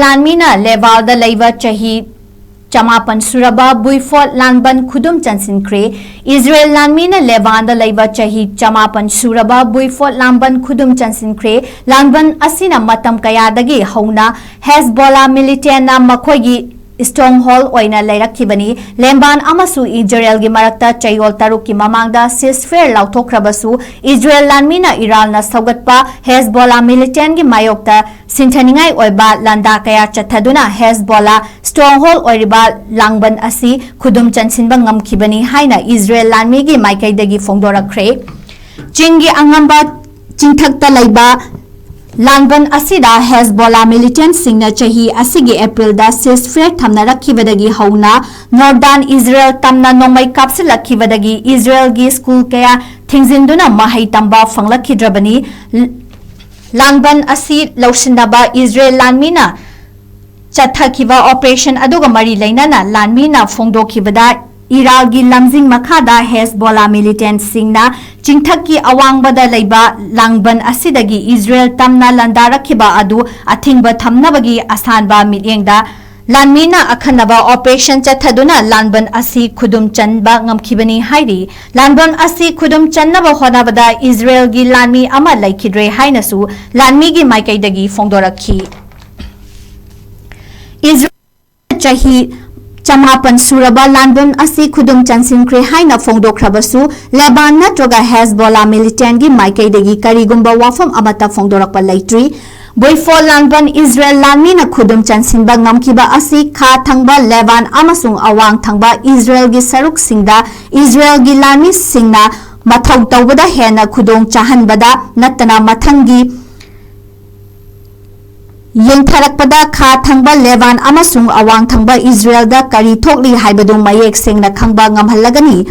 Lanmee Leiba Da Leiba Chahi Chamapan Surababuifot Lanban Khudum Chanshinkhre Isreal Lanmee Leiba Da Leiba Chahi Chamapan Surababuifot Lanban Khudum Chanshinkhre Lanban asina matam kayadagi hauna Hezbollah militant na makhoigi stronghold oina leirakibani Lanban amasu Israel gi marakta chayol taruk ki mamangda ceasefire lauthokrabasu Isreal Lanmee Iran na saugatpa Hezbollah militant gi mayokta sinthaningai oiba landa kaya chathaduna Hezbollah stronghold oiriba Lanban asi khudum chanshinba ngamkhibani haina Isreal Lanmee gi maikaidagi fongdorakhre chingi angamba chingthakta leiba Lanban asida Hezbollah militant singna chahi asigi April da ceasefire thamna rakhibadagi hauna Northern Israel tamna nomai kapsilakibadagi Israel gi school kaya thingzinduna mahai tamba fanglakhidrabani Lanban asi lausinaba Isreal Lanmee chathakiba operation aduga mari lainana Lanmee fongdokhibada Iraqi lamjing makhada Hezbollah militant singna chingthaki awangbada leiba Lanban asidagi Israel tamna landarakhiba adu athingba thamnabagi asanba mityengda Lanmee akhanaba operation chathaduna Lanban asi khudum chanba ngamkhibani hairi Lanban asi khudum channaba honabada Israel gi Lanmee ama laikhidre hainasu Lanmee gi maikaidagi fongdorakhi Israel Chahi Chamapan Suraba Lanban asi Khudum Chanshinkhre haina fongdokhrabasu Lebanon natroga Hezbollah militant gi maikaidagi karigumba wafam amata fongdorakpa leitri Buifot Lanban Isreal Lanmee Khudum Chanshinba ngamkiba asi kha thangba Lebanon amasung awang thangba Israel gi saruk singda Israel gi Lanmee singna mathau tawbada hena khudong chahanbada natana mathangi yengtharakpada kha thangba Lebanon amasung awang thangba Israel da kari thokli haibadu mayek sengna khangba ngamhallagani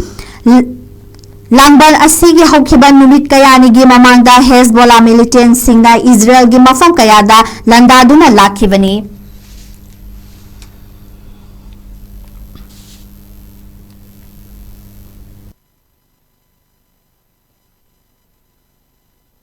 Lanban asigi haukiba numit kayani gi mamangda Hezbollah militant singna Israel gi mafam kayada landaduna lakhibani